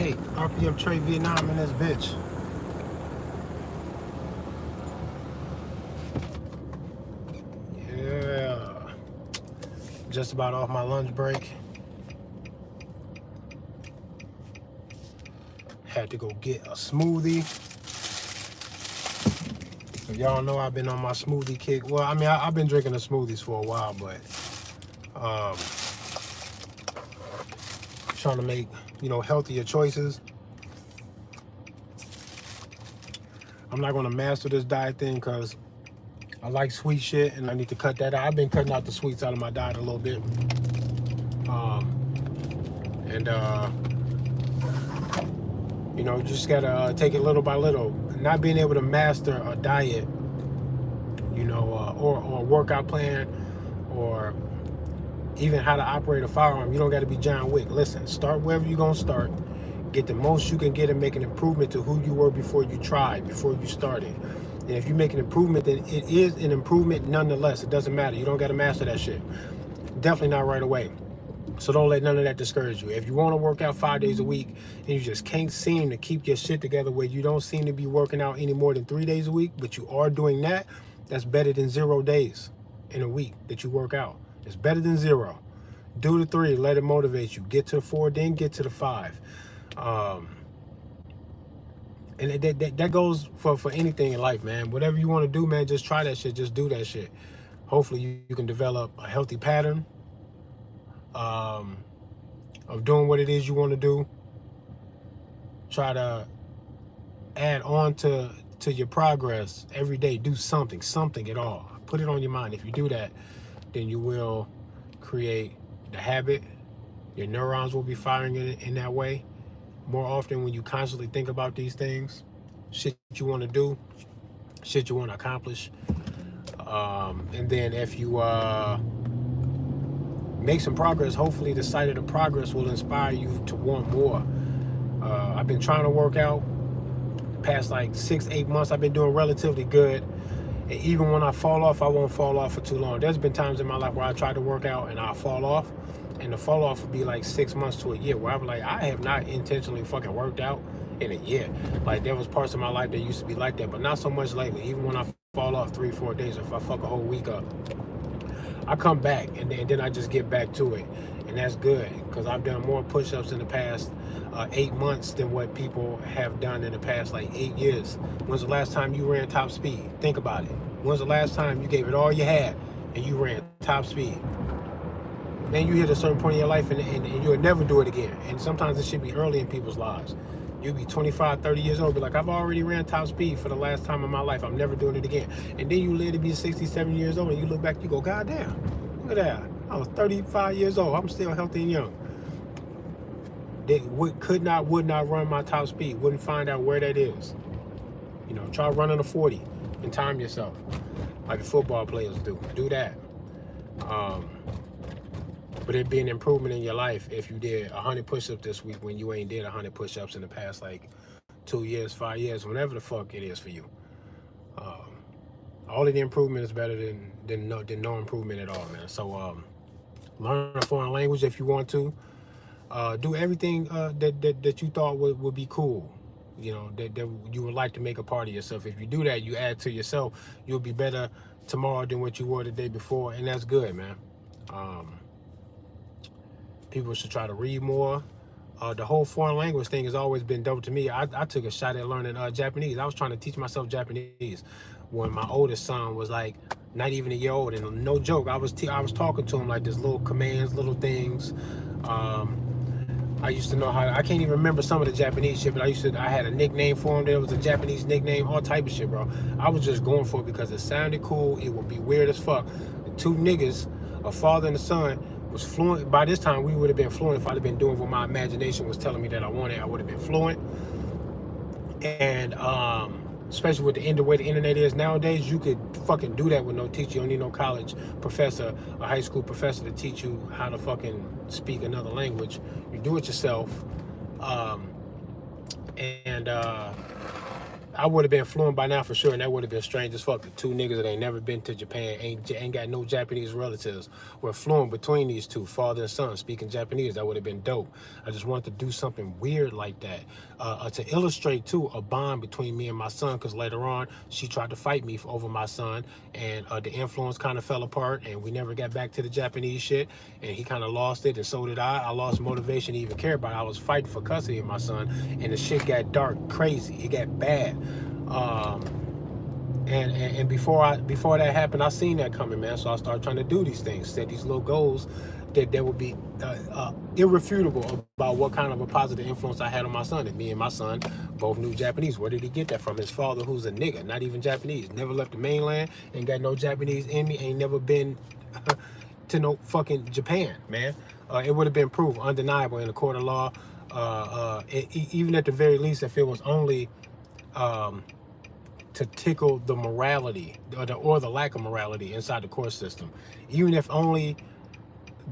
Hey, RPM Trade Vietnam in this bitch. Yeah. Just about off my lunch break. Had to go get a smoothie. So y'all know I've been on my smoothie kick. Well, I mean, I've been drinking the smoothies for a while, but um, trying to make, healthier choices. I'm not going to master this diet thing because I like sweet shit and I need to cut that out. I've been cutting out the sweets out of my diet a little bit. And you just gotta take it little by little. Not being able to master a diet, or a workout plan, or even how to operate a firearm. You don't got to be John Wick. Listen, start wherever you're gonna start. Get the most you can get and make an improvement to who you were before you tried, before you started. And if you make an improvement, then it is an improvement nonetheless. It doesn't matter. You don't got to master that shit. Definitely not right away. So don't let none of that discourage you. If you want to work out 5 days a week and you just can't seem to keep your shit together where you don't seem to be working out any more than 3 days a week, but you are doing that, that's better than 0 days in a week that you work out. It's better than 0. Do the 3, let it motivate you. Get to the 4, then get to the 5. And that goes for anything in life, man. Whatever you want to do, man, just try that shit. Just do that shit. Hopefully you can develop a healthy pattern of doing what it is you want to do. Try to add on to your progress every day. Do something at all. Put it on your mind. If you do that, then you will create the habit. Your neurons will be firing in that way. More often when you constantly think about these things, shit you want to do, shit you want to accomplish. And then if you make some progress, hopefully the sight of the progress will inspire you to want more. I've been trying to work out the past like 6-8 months. I've been doing relatively good. And even when I fall off, I won't fall off for too long. There's been times in my life where I try to work out and I'll fall off. And the fall off would be like 6 months to a year where I'm like, I have not intentionally fucking worked out in a year. Like there was parts of my life that used to be like that, but not so much lately. Even when I fall off 3-4 days, if I fuck a whole week up, I come back and then I just get back to it. And that's good because I've done more push-ups in the past 8 months than what people have done in the past like 8 years. When's the last time you ran top speed? Think about it. When's the last time you gave it all you had and you ran top speed? Then you hit a certain point in your life and you'll never do it again. And sometimes it should be early in people's lives. You'll be 25, 30 years old, be like, I've already ran top speed for the last time in my life. I'm never doing it again. And then you live to be 67 years old and you look back, you go, God damn, look at that. I was 35 years old. I'm still healthy and young. They would not run my top speed. Wouldn't find out where that is. Try running a 40 and time yourself like the football players do. Do that. But it'd be an improvement in your life if you did 100 push-ups this week when you ain't did 100 push-ups in the past like 2 years, 5 years, whenever the fuck it is for you. All of the improvement is better than no improvement at all, man. So learn a foreign language if you want to. Do everything that you thought would be cool. That you would like to make a part of yourself. If you do that, you add to yourself. You'll be better tomorrow than what you were the day before, and that's good, man. People should try to read more. The whole foreign language thing has always been dope to me. I took a shot at learning Japanese. I was trying to teach myself Japanese when my oldest son was like not even a year old, and no joke, I was talking to him like this little commands, little things. I used to know how. I can't even remember some of the Japanese shit, but I had a nickname for him. There was a Japanese nickname, all type of shit, bro. I was just going for it because it sounded cool. It would be weird as fuck. The two niggas, a father and a son, was fluent. By this time, we would have been fluent if I'd have been doing what my imagination was telling me that I wanted. I would have been fluent. And especially with the way the internet is nowadays, you could fucking do that with no teacher. You don't need no college professor or high school professor to teach you how to fucking speak another language. You do it yourself. I I would have been fluent by now for sure, and that would have been strange as fuck. The two niggas that ain't never been to Japan, ain't got no Japanese relatives, were fluent between these two, father and son, speaking Japanese. That would have been dope. I just wanted to do something weird like that, to illustrate too a bond between me and my son. Because later on, she tried to fight me over my son, and the influence kind of fell apart, and we never got back to the Japanese shit. And he kind of lost it, and so did I. I lost motivation to even care about it. I was fighting for custody of my son, and the shit got dark, crazy. It got bad. And before that happened, I seen that coming, man. So I started trying to do these things, set these little goals that would be irrefutable about what kind of a positive influence I had on my son. And me and my son both knew Japanese. Where did he get that from? His father, who's a nigga, not even Japanese, never left the mainland, ain't got no Japanese in me, ain't never been to no fucking Japan, man. It would have been proof, undeniable in the court of law. Even at the very least, if it was only to tickle the morality or the lack of morality inside the court system, even if only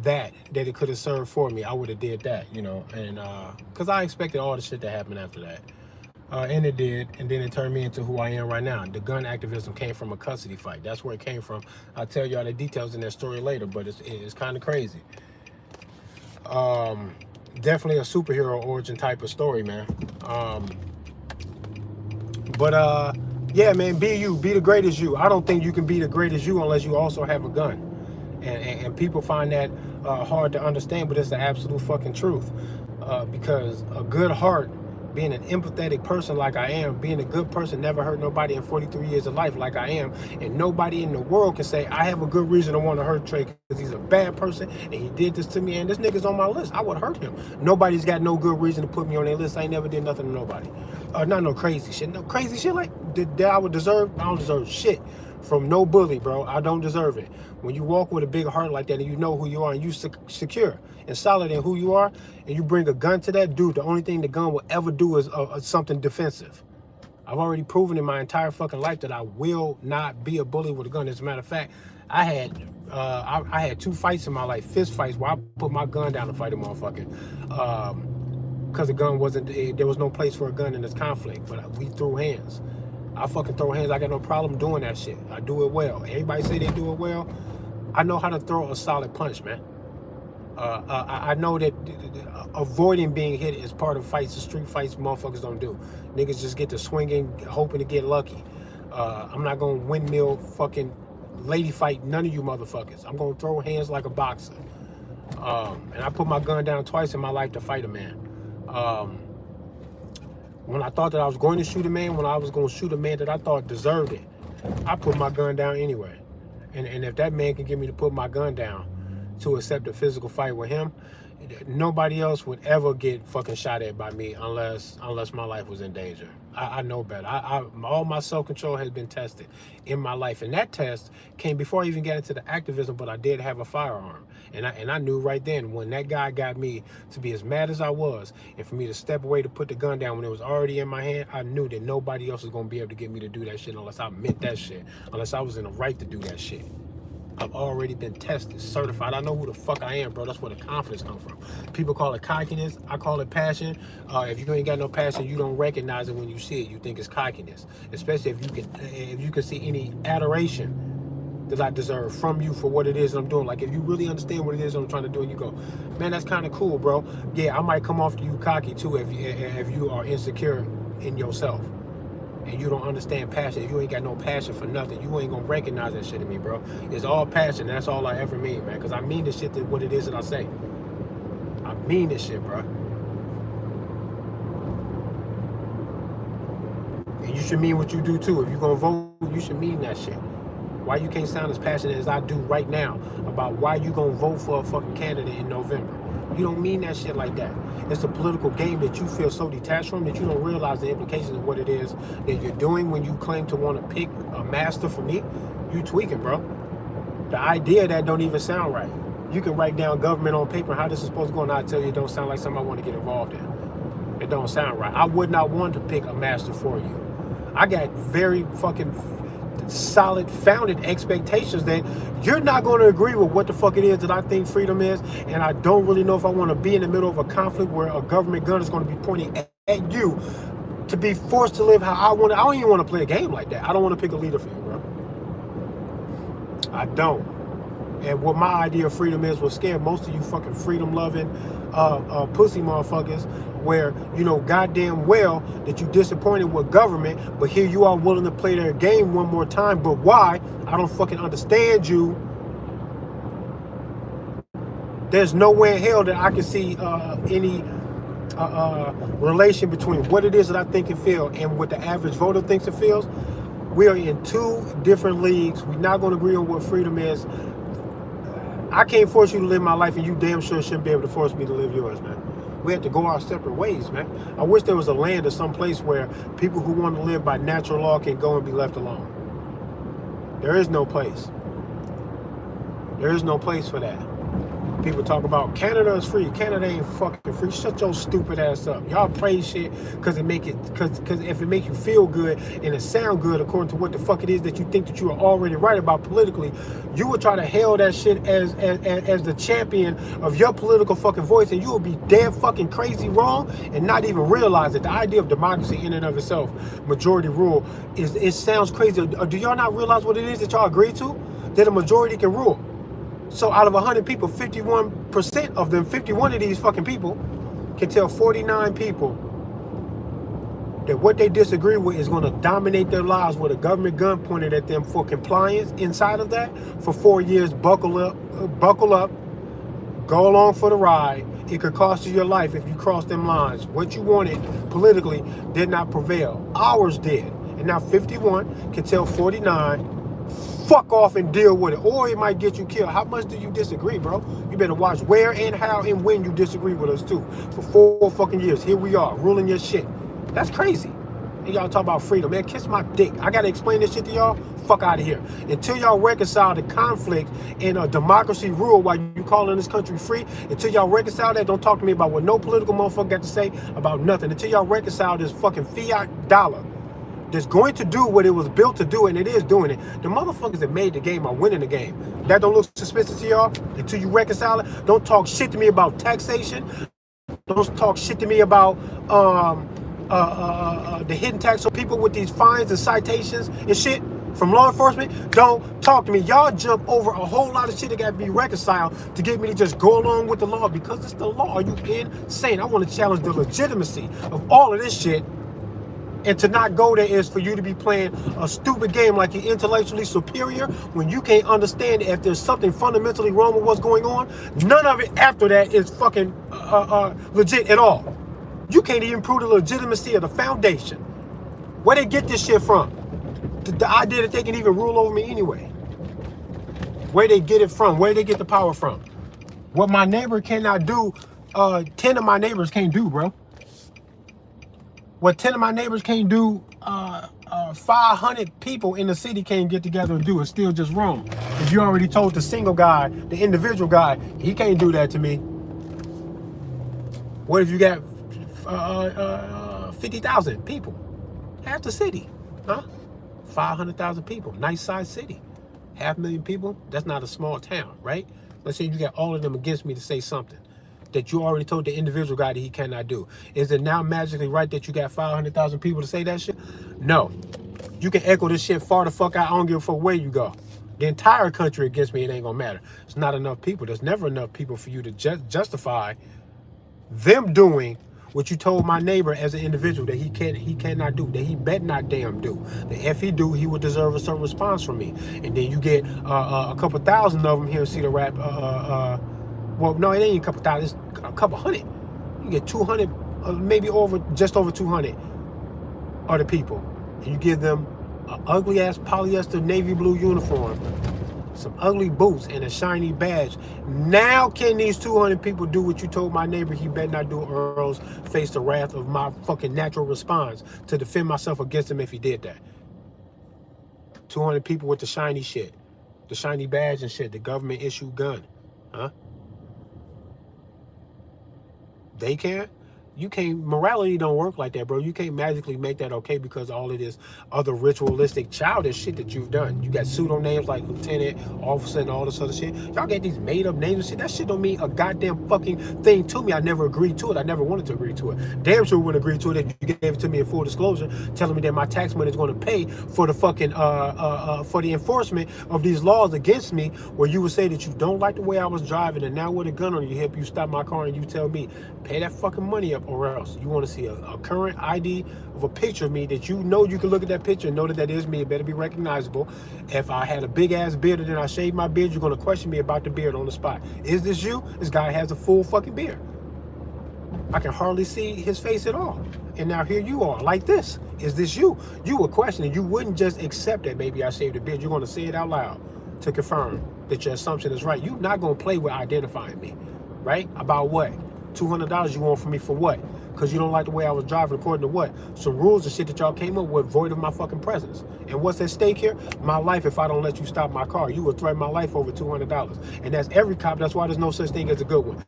that it could have served for me, I would have did that, you know. And because I expected all the shit to happen after that, and it did. And then it turned me into who I am right now. The gun activism came from a custody fight. That's where it came from. I'll tell you all the details in that story later, but it's kind of crazy. Definitely a superhero origin type of story, man. Yeah, man, be you, be the greatest you. I don't think you can be the greatest you unless you also have a gun. And people find that hard to understand, but it's the absolute fucking truth. Because a good heart, being an empathetic person like I am, being a good person, never hurt nobody in 43 years of life like I am, and nobody in the world can say I have a good reason to want to hurt Trey because he's a bad person and he did this to me and this nigga's on my list. I would hurt him. Nobody's got no good reason to put me on their list. I ain't never did nothing to nobody. Not no crazy shit. No crazy shit like that I would deserve. I don't deserve shit from no bully, bro. I don't deserve it. When you walk with a big heart like that and you know who you are and you secure and solid in who you are, and you bring a gun to that dude, the only thing the gun will ever do is something defensive. I've already proven in my entire fucking life that I will not be a bully with a gun. As a matter of fact, I had 2 fights in my life, fist fights, where I put my gun down to fight a motherfucker. Because the gun there was no place for a gun in this conflict, but we threw hands. I fucking throw hands. I got no problem doing that shit. I do it well. Everybody say they do it well. I know how to throw a solid punch, man. I know that avoiding being hit is part of fights. The street fights motherfuckers don't do. Niggas just get to swinging, hoping to get lucky. I'm not gonna windmill fucking lady fight none of you motherfuckers. I'm gonna throw hands like a boxer. And I put my gun down twice in my life to fight a man. When I thought that I was going to shoot a man, when I was going to shoot a man that I thought deserved it, I put my gun down anyway. And if that man can get me to put my gun down to accept a physical fight with him, nobody else would ever get fucking shot at by me unless my life was in danger. I know better. All my self-control has been tested in my life, and that test came before I even got into the activism. But I did have a firearm, and I knew right then when that guy got me to be as mad as I was, and for me to step away to put the gun down when it was already in my hand, I knew that nobody else was gonna be able to get me to do that shit unless I meant that shit, unless I was in the right to do that shit. I've already been tested, certified. I know who the fuck I am, bro. That's where the confidence comes from. People call it cockiness. I call it passion. If you ain't got no passion, you don't recognize it when you see it. You think it's cockiness, especially if you can see any adoration that I deserve from you for what it is I'm doing. Like if you really understand what it is I'm trying to do, and you go, man, that's kind of cool, bro. Yeah, I might come off to you cocky too if you are insecure in yourself. And you don't understand passion. If you ain't got no passion for nothing, you ain't gonna recognize that shit in me, bro. It's all passion. That's all I ever mean, man. Because I mean this shit to what it is that I say. I mean this shit, bro. And you should mean what you do too. If you're gonna vote, you should mean that shit. Why you can't sound as passionate as I do right now about why you gonna vote for a fucking candidate in November? You don't mean that shit like that. It's a political game that you feel so detached from that you don't realize the implications of what it is that you're doing when you claim to want to pick a master for me. You tweaking, bro. The idea of that don't even sound right. You can write down government on paper how this is supposed to go, and I tell you it don't sound like something I want to get involved in. It don't sound right. I would not want to pick a master for you. I got very fucking solid founded expectations that you're not going to agree with what the fuck it is that I think freedom is, and I don't really know if I want to be in the middle of a conflict where a government gun is going to be pointing at you to be forced to live how I want to. I don't even want to play a game like that. I don't want to pick a leader for you, bro. I don't. And what my idea of freedom is will scare most of you fucking freedom-loving pussy motherfuckers, where you know goddamn well that you disappointed with government, but here you are willing to play their game one more time. But why? I don't fucking understand you. There's nowhere in hell that I can see any relation between what it is that I think and feel and what the average voter thinks and feels. We are in two different leagues. We're not going to agree on what freedom is. I can't force you to live my life, and you damn sure shouldn't be able to force me to live yours, man. We have to go our separate ways, man. I wish there was a land or some place where people who want to live by natural law can go and be left alone. There is no place. There is no place for that. People talk about Canada is free. Canada ain't fucking free. Shut your stupid ass up. Y'all praise shit because if it make you feel good and it sound good according to what the fuck it is that you think that you are already right about politically, you will try to hail that shit as the champion of your political fucking voice, and you will be damn fucking crazy wrong and not even realize that the idea of democracy in and of itself, majority rule, it sounds crazy. Do y'all not realize what it is that y'all agree to? That a majority can rule. So out of 100 people, 51% of them, 51 of these fucking people can tell 49 people that what they disagree with is going to dominate their lives with a government gun pointed at them for compliance inside of that for 4 years. Buckle up, go along for the ride. It could cost you your life if you cross them lines. What you wanted politically did not prevail. Ours did. And now 51 can tell 49, fuck off and deal with it, or it might get you killed. How much do you disagree, bro? You better watch where and how and when you disagree with us too. For 4 fucking years, here we are ruling your shit. That's crazy. And y'all talk about freedom, man. Kiss my dick. I gotta explain this shit to y'all. Fuck out of here. Until y'all reconcile the conflict in a democracy rule while you calling this country free, until y'all reconcile that, don't talk to me about what no political motherfucker got to say about nothing. Until y'all reconcile this fucking fiat dollar that's going to do what it was built to do, and it is doing it. The motherfuckers that made the game are winning the game. That don't look suspicious to y'all until you reconcile it. Don't talk shit to me about taxation. Don't talk shit to me about the hidden tax on people with these fines and citations and shit from law enforcement. Don't talk to me. Y'all jump over a whole lot of shit that got to be reconciled to get me to just go along with the law because it's the law. Are you insane? I want to challenge the legitimacy of all of this shit. And to not go there is for you to be playing a stupid game like you're intellectually superior when you can't understand if there's something fundamentally wrong with what's going on. None of it after that is fucking legit at all. You can't even prove the legitimacy of the foundation. Where they get this shit from? The idea that they can even rule over me anyway. Where they get it from? Where they get the power from? What my neighbor cannot do, 10 of my neighbors can't do, bro. What 10 of my neighbors can't do, 500 people in the city can't get together and do. It's still just wrong. If you already told the single guy, the individual guy, he can't do that to me. What if you got 50,000 people? Half the city, huh? 500,000 people, nice sized city. 500,000 people, that's not a small town, right? Let's say you got all of them against me to say something that you already told the individual guy that he cannot do. Is it now magically right that you got 500,000 people to say that shit? No. You can echo this shit far the fuck out. I don't give a fuck where you go. The entire country against me, it ain't gonna matter. It's not enough people. There's never enough people for you to justify them doing what you told my neighbor as an individual that he cannot do, that he bet not damn do. That if he do, he would deserve a certain response from me. And then you get a couple thousand of them here in Cedar Rap. Well, no, it ain't a couple thousand, it's a couple hundred. You get 200, maybe just over 200 other people. And you give them an ugly ass polyester navy blue uniform, some ugly boots, and a shiny badge. Now can these 200 people do what you told my neighbor he better not do, or else face the wrath of my fucking natural response to defend myself against him if he did that? 200 people with the shiny shit, the shiny badge and shit, the government issued gun, huh? They can't? You can't, morality don't work like that, bro. You can't magically make that okay because of all of this other ritualistic childish shit that you've done. You got pseudo names like lieutenant, officer, and all this other shit. Y'all get these made up names and shit. That shit don't mean a goddamn fucking thing to me. I never agreed to it. I never wanted to agree to it. Damn sure wouldn't agree to it if you gave it to me in full disclosure, telling me that my tax money is going to pay for the fucking for the enforcement of these laws against me, where you would say that you don't like the way I was driving, and now with a gun on your hip, you stop my car and you tell me, pay that fucking money up, or else. You want to see a current ID of a picture of me that you know you can look at that picture and know that that is me. It better be recognizable. If I had a big ass beard and then I shaved my beard, you're going to question me about the beard on the spot. Is this you? This guy has a full fucking beard. I can hardly see his face at all. And now here you are, like this. Is this you? You were questioning. You wouldn't just accept that maybe I shaved a beard. You're going to say it out loud to confirm that your assumption is right. You're not going to play with identifying me, right? About what? $200 you want from me for what? Because you don't like the way I was driving, according to what? Some rules and shit that y'all came up with void of my fucking presence. And what's at stake here? My life. If I don't let you stop my car, you would threaten my life over $200. And that's every cop. That's why there's no such thing as a good one.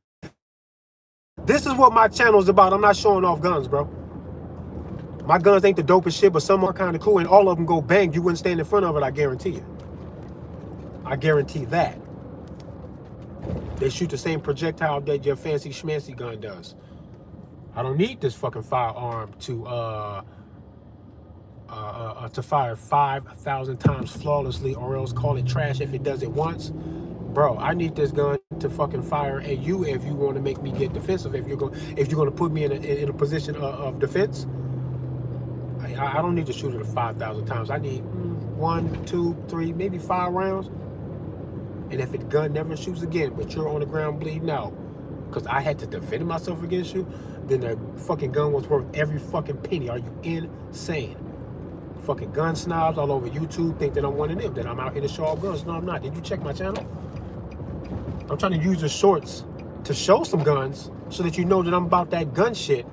This is what my channel is about. I'm not showing off guns, bro. My guns ain't the dopest shit, but some are kind of cool, and all of them go bang. You wouldn't stand in front of it, I guarantee you. I guarantee that. They shoot the same projectile that your fancy schmancy gun does. I don't need this fucking firearm to fire 5,000 times flawlessly, or else call it trash if it does it once. Bro, I need this gun to fucking fire at you if you want to make me get defensive. If you're going to put me in a position of defense, I don't need to shoot it 5,000 times. I need 1, 2, 3, maybe 5 rounds. And if the gun never shoots again, but you're on the ground bleeding out, because I had to defend myself against you, then the fucking gun was worth every fucking penny. Are you insane? Fucking gun snobs all over YouTube think that I'm one of them, that I'm out here to show off guns. No, I'm not. Did you check my channel? I'm trying to use the shorts to show some guns so that you know that I'm about that gun shit,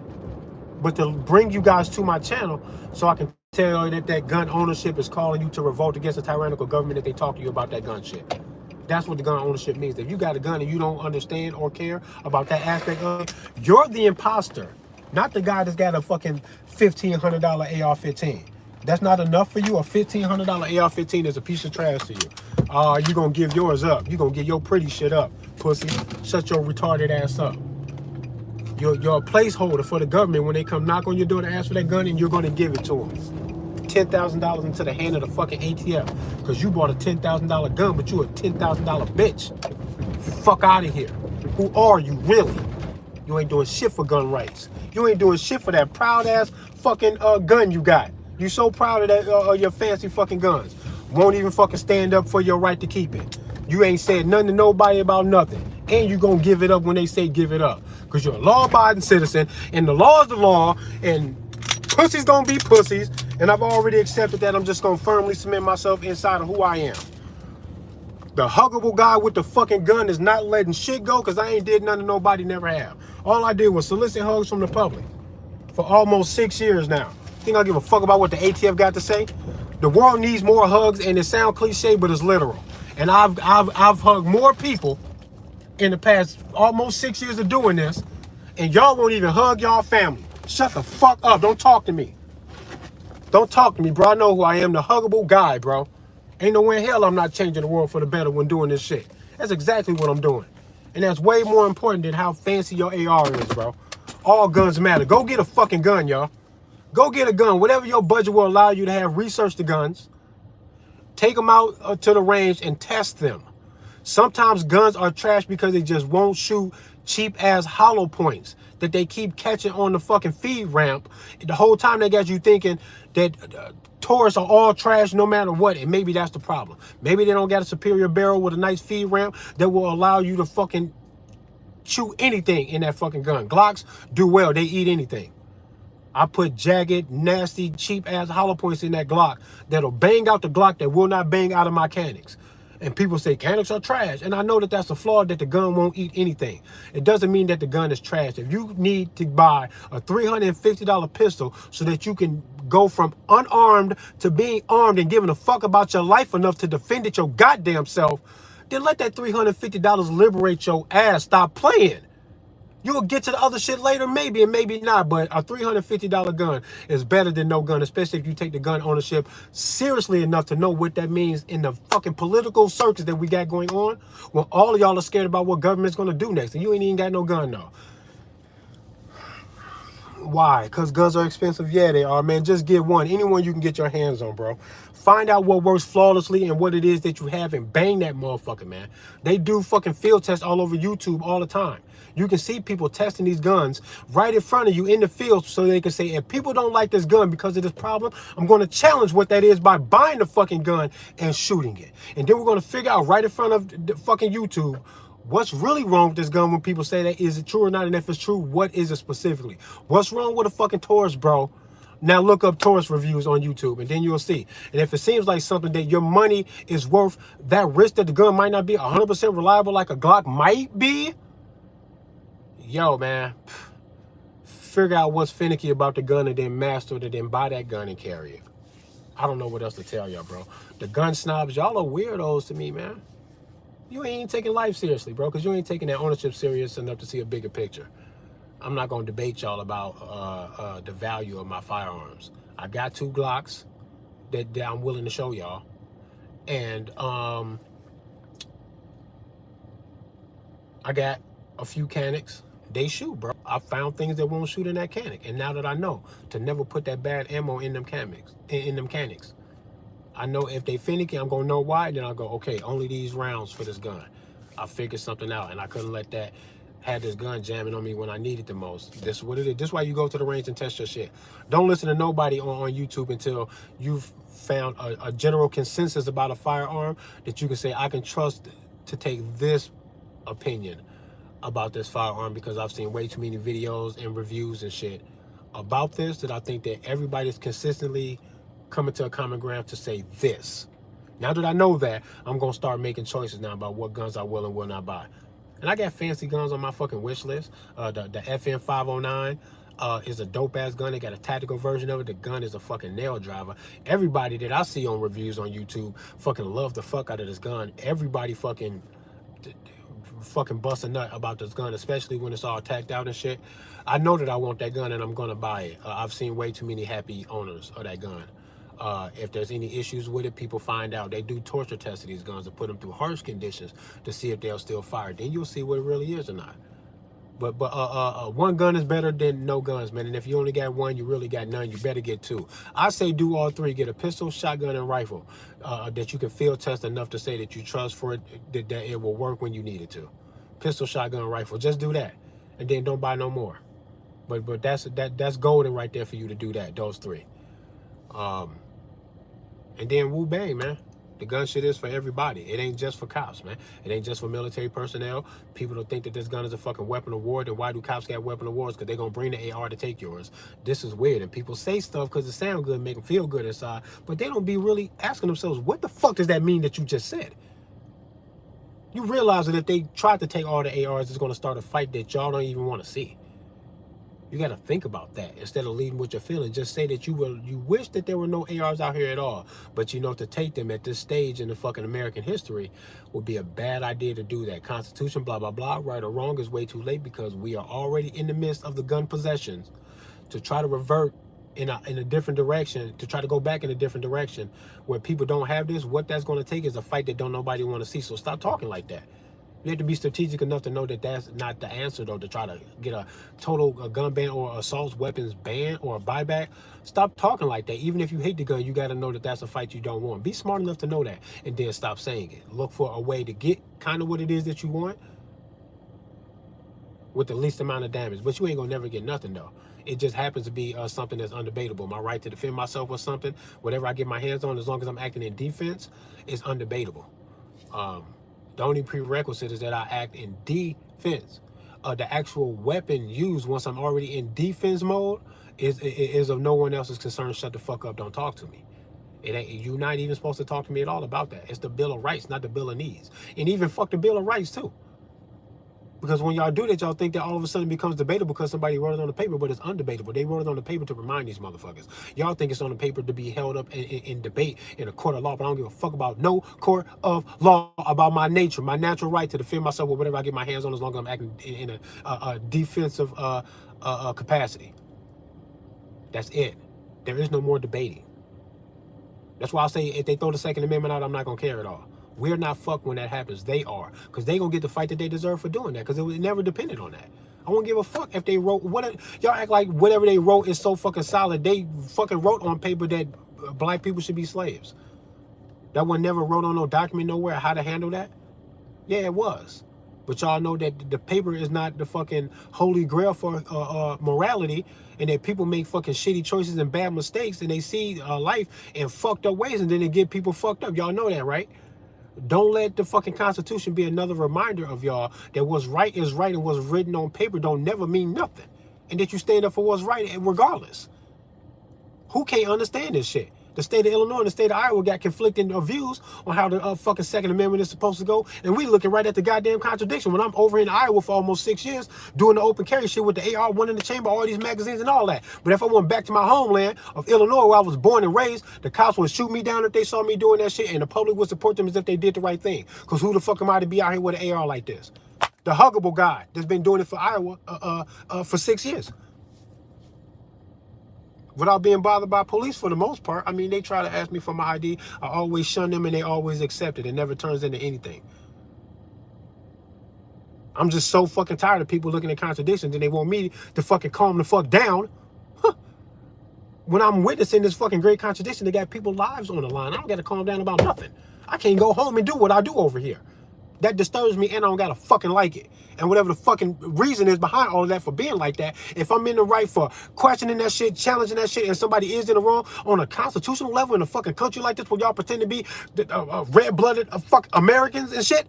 but to bring you guys to my channel so I can tell you that gun ownership is calling you to revolt against the tyrannical government that they talk to you about that gun shit. That's what the gun ownership means. If you got a gun and you don't understand or care about that aspect of it, you're the imposter, not the guy that's got a fucking $1,500 AR-15. That's not enough for you. A $1,500 AR-15 is a piece of trash to you. You're going to give yours up. You're going to give your pretty shit up, pussy. Shut your retarded ass up. You're a placeholder for the government when they come knock on your door to ask for that gun, and you're going to give it to them. $10,000 into the hand of the fucking ATF because you bought a $10,000 gun, but you a $10,000 bitch. Fuck out of here. Who are you really? You ain't doing shit for gun rights. You ain't doing shit for that proud ass fucking gun you got. You so proud of that your fancy fucking guns. Won't even fucking stand up for your right to keep it. You ain't said nothing to nobody about nothing, and you gonna give it up when they say give it up because you're a law-abiding citizen, and the law is the law, and pussies gonna be pussies. And I've already accepted that. I'm just going to firmly cement myself inside of who I am. The huggable guy with the fucking gun is not letting shit go because I ain't did nothing to nobody, never have. All I did was solicit hugs from the public for almost 6 years now. Think I'll give a fuck about what the ATF got to say? The world needs more hugs, and it sounds cliche, but it's literal. And I've hugged more people in the past almost 6 years of doing this, and y'all won't even hug y'all family. Shut the fuck up. Don't talk to me. Don't talk to me, bro. I know who I am, the huggable guy, bro. Ain't no way in hell I'm not changing the world for the better when doing this shit. That's exactly what I'm doing. And that's way more important than how fancy your AR is, bro. All guns matter. Go get a fucking gun, y'all. Go get a gun. Whatever your budget will allow you to have, research the guns. Take them out to the range and test them. Sometimes guns are trash because they just won't shoot cheap-ass hollow points that they keep catching on the fucking feed ramp. The whole time they got you thinking that tourists are all trash no matter what, and maybe that's the problem. Maybe they don't got a superior barrel with a nice feed ramp that will allow you to fucking shoot anything in that fucking gun. Glocks do well. They eat anything. I put jagged, nasty, cheap-ass hollow points in that Glock that'll bang out the Glock that will not bang out of my Canics. And people say Canics are trash. And I know that that's a flaw, that the gun won't eat anything. It doesn't mean that the gun is trash. If you need to buy a $350 pistol so that you can go from unarmed to being armed and giving a fuck about your life enough to defend it your goddamn self, then let that $350 liberate your ass. Stop playing. You'll get to the other shit later, maybe and maybe not, but a $350 gun is better than no gun, especially if you take the gun ownership seriously enough to know what that means in the fucking political circus that we got going on, when all of y'all are scared about what government's gonna do next, and you ain't even got no gun though. Why? Because guns are expensive? Yeah, they are, man. Just get one. Anyone you can get your hands on, bro. Find out what works flawlessly and what it is that you have and bang that motherfucker, man. They do fucking field tests all over YouTube all the time. You can see people testing these guns right in front of you in the field so they can say, if people don't like this gun because of this problem, I'm going to challenge what that is by buying the fucking gun and shooting it. And then we're going to figure out right in front of the fucking YouTube what's really wrong with this gun when people say that. Is it true or not? And if it's true, what is it specifically? What's wrong with a fucking Taurus, bro? Now look up Taurus reviews on YouTube and then you'll see. And if it seems like something that your money is worth, that risk that the gun might not be 100% reliable like a Glock might be, yo, man, figure out what's finicky about the gun and then master it and then buy that gun and carry it. I don't know what else to tell y'all, bro. The gun snobs, y'all are weirdos to me, man. You ain't taking life seriously, bro, because you ain't taking that ownership serious enough to see a bigger picture. I'm not going to debate y'all about the value of my firearms. I got 2 Glocks that I'm willing to show y'all. And I got a few Canics. They shoot, bro. I found things that won't shoot in that Canic. And now that I know to never put that bad ammo in them Canics, I know if they finicky, I'm gonna know why. Then I'll go, okay, only these rounds for this gun. I figured something out, and I couldn't let that have this gun jamming on me when I need it the most. This is what it is. This is why you go to the range and test your shit. Don't listen to nobody on YouTube until you've found a general consensus about a firearm that you can say, I can trust to take this opinion about this firearm because I've seen way too many videos and reviews and shit about this that I think that everybody's consistently coming to a common ground to say this. Now that I know that, I'm going to start making choices now about what guns I will and will not buy. And I got fancy guns on my fucking wish list. The FN 509 is a dope-ass gun. They got a tactical version of it. The gun is a fucking nail driver. Everybody that I see on reviews on YouTube fucking love the fuck out of this gun. Everybody fucking bust a nut about this gun, especially when it's all tacked out and shit. I know that I want that gun and I'm going to buy it. I've seen way too many happy owners of that gun. If there's any issues with it, people find out. They do torture tests of these guns to put them through harsh conditions to see if they'll still fire. Then you'll see what it really is or not. But one gun is better than no guns, man. And if you only got one, you really got none. You better get 2. I say do all 3. Get a pistol, shotgun, and rifle that you can field test enough to say that you trust for it, that it will work when you need it to. Pistol, shotgun, rifle. Just do that, and then don't buy no more. But that's golden right there for you to do that. Those 3. And then woo bang, man. The gun shit is for everybody. It ain't just for cops, man. It ain't just for military personnel. People don't think that this gun is a fucking weapon of war. Then why do cops get weapon of wars? Because they're going to bring the AR to take yours. This is weird. And people say stuff because it sounds good, make them feel good inside. But they don't be really asking themselves, what the fuck does that mean that you just said? You realize that if they try to take all the ARs, it's going to start a fight that y'all don't even want to see. You got to think about that instead of leading with your feelings. Just say that you wish that there were no ARs out here at all. But you know, to take them at this stage in the fucking American history would be a bad idea to do that. Constitution, blah, blah, blah, right or wrong is way too late because we are already in the midst of the gun possessions. To try to revert in a different direction, to try to go back in a different direction where people don't have this, what that's going to take is a fight that don't nobody want to see. So stop talking like that. You have to be strategic enough to know that that's not the answer, though, to try to get a total gun ban or assault weapons ban or a buyback. Stop talking like that. Even if you hate the gun, you got to know that that's a fight you don't want. Be smart enough to know that and then stop saying it. Look for a way to get kind of what it is that you want with the least amount of damage. But you ain't going to never get nothing, though. It just happens to be something that's undebatable. My right to defend myself or something, whatever I get my hands on, as long as I'm acting in defense, is undebatable. The only prerequisite is that I act in defense. The actual weapon used once I'm already in defense mode is of no one else's concern. Shut the fuck up. Don't talk to me. It ain't, you're not even supposed to talk to me at all about that. It's the Bill of Rights, not the Bill of Needs. And even fuck the Bill of Rights too. Because when y'all do that, y'all think that all of a sudden it becomes debatable because somebody wrote it on the paper, but it's undebatable. They wrote it on the paper to remind these motherfuckers. Y'all think it's on the paper to be held up in debate in a court of law, but I don't give a fuck about no court of law about my nature, my natural right to defend myself with whatever I get my hands on as long as I'm acting in a defensive capacity. That's it. There is no more debating. That's why I say if they throw the Second Amendment out, I'm not going to care at all. We're not fucked when that happens. They are. Because they going to get the fight that they deserve for doing that. Because it never depended on that. I won't give a fuck if they wrote... Y'all act like whatever they wrote is so fucking solid. They fucking wrote on paper that black people should be slaves. That one never wrote on no document nowhere how to handle that. Yeah, it was. But y'all know that the paper is not the fucking holy grail for morality, and that people make fucking shitty choices and bad mistakes, and they see life in fucked up ways, and then they get people fucked up. Y'all know that, right? Don't let the fucking Constitution be another reminder of y'all that what's right is right and what's written on paper don't never mean nothing. And that you stand up for what's right regardless. Who can't understand this shit? The state of Illinois and the state of Iowa got conflicting views on how the fucking Second Amendment is supposed to go. And we looking right at the goddamn contradiction. When I'm over in Iowa for almost 6 years doing the open carry shit with the AR-1 in the chamber, all these magazines and all that. But if I went back to my homeland of Illinois where I was born and raised, the cops would shoot me down if they saw me doing that shit, and the public would support them as if they did the right thing. Because who the fuck am I to be out here with an AR like this? The huggable guy that's been doing it for Iowa for 6 years. Without being bothered by police for the most part. I mean, they try to ask me for my ID. I always shun them and they always accept it. It never turns into anything. I'm just so fucking tired of people looking at contradictions and they want me to fucking calm the fuck down. Huh. When I'm witnessing this fucking great contradiction, they got people's lives on the line. I don't got to calm down about nothing. I can't go home and do what I do over here. That disturbs me and I don't gotta fucking like it. And whatever the fucking reason is behind all of that for being like that, if I'm in the right for questioning that shit, challenging that shit, and somebody is in the wrong on a constitutional level in a fucking country like this where y'all pretend to be red-blooded fuck Americans and shit,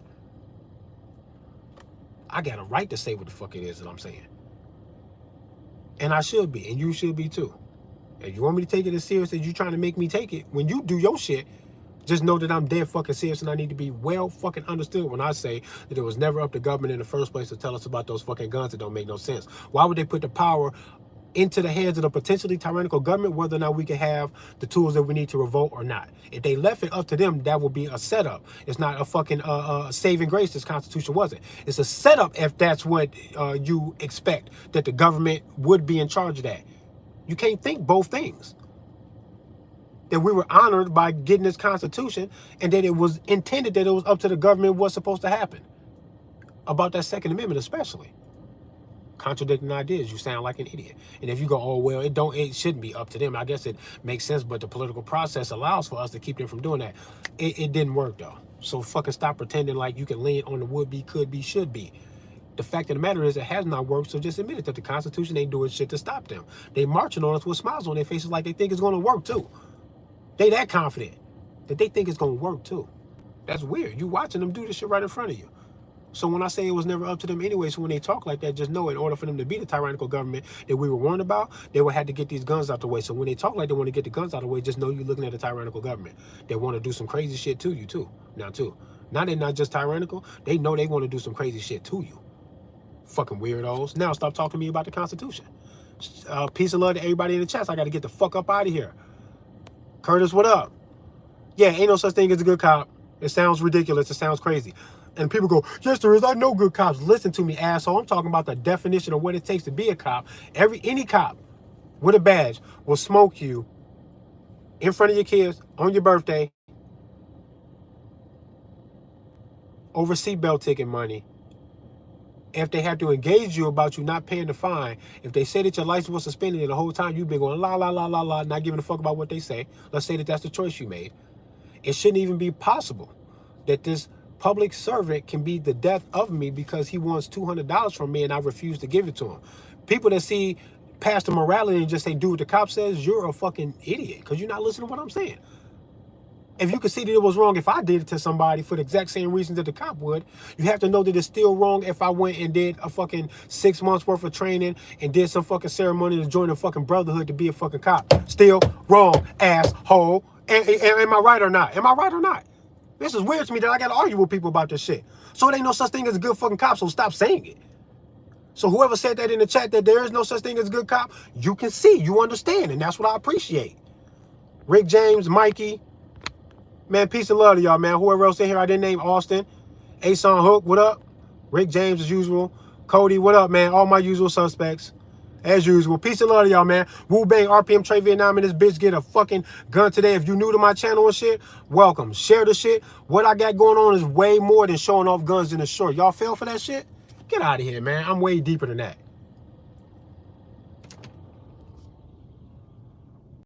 I got a right to say what the fuck it is that I'm saying. And I should be, and you should be too. If you want me to take it as serious as you trying to make me take it, when you do your shit, just know that I'm dead fucking serious and I need to be well fucking understood when I say that it was never up to government in the first place to tell us about those fucking guns that don't make no sense. Why would they put the power into the hands of the potentially tyrannical government, whether or not we can have the tools that we need to revolt or not? If they left it up to them, that would be a setup. It's not a fucking saving grace. This Constitution wasn't. It's a setup if that's what you expect, that the government would be in charge of that. You can't think both things. That we were honored by getting this Constitution and that it was intended that it was up to the government what's supposed to happen. About that Second Amendment especially. Contradicting ideas, you sound like an idiot. And if you go, oh, well, it shouldn't be up to them. I guess it makes sense, but the political process allows for us to keep them from doing that. It didn't work, though. So fucking stop pretending like you can lean on the would be, could be, should be. The fact of the matter is it has not worked, so just admit it that the Constitution ain't doing shit to stop them. They marching on us with smiles on their faces like they think it's going to work, too. They that confident that they think it's going to work, too. That's weird. You watching them do this shit right in front of you. So when I say it was never up to them anyway, so when they talk like that, just know in order for them to be the tyrannical government that we were warned about, they would have to get these guns out the way. So when they talk like they want to get the guns out of the way, just know you're looking at a tyrannical government. They want to do some crazy shit to you, too. Now, they're not just tyrannical. They know they want to do some crazy shit to you. Fucking weirdos. Now stop talking to me about the Constitution. Peace and love to everybody in the chat. I got to get the fuck up out of here. Curtis, what up? Yeah, ain't no such thing as a good cop. It sounds ridiculous. It sounds crazy. And people go, yes, there is. I know good cops. Listen to me, asshole. I'm talking about the definition of what it takes to be a cop. Any cop with a badge will smoke you in front of your kids on your birthday over seatbelt ticket money. If they have to engage you about you not paying the fine, if they say that your license was suspended and the whole time you've been going la, la, la, la, la, not giving a fuck about what they say, let's say that that's the choice you made. It shouldn't even be possible that this public servant can be the death of me because he wants $200 from me and I refuse to give it to him. People that see past the morality and just say, do what the cop says, you're a fucking idiot because you're not listening to what I'm saying. If you could see that it was wrong if I did it to somebody for the exact same reasons that the cop would, you have to know that it's still wrong if I went and did a fucking 6 months worth of training and did some fucking ceremony to join a fucking brotherhood to be a fucking cop. Still wrong, asshole. Am I right or not? Am I right or not? This is weird to me that I got to argue with people about this shit. So there ain't no such thing as a good fucking cop, so stop saying it. So whoever said that in the chat that there is no such thing as a good cop, you can see, you understand, and that's what I appreciate. Rick James, Mikey, man, peace and love to y'all, man. Whoever else in here I didn't name, Austin, Ason Hook, what up? Rick James as usual. Cody, what up, man? All my usual suspects. As usual. Peace and love to y'all, man. Wu Bang, RPM, Trey Vietnam, and this bitch get a fucking gun today. If you new to my channel and shit, welcome. Share the shit. What I got going on is way more than showing off guns in the short. Y'all fell for that shit? Get out of here, man. I'm way deeper than that.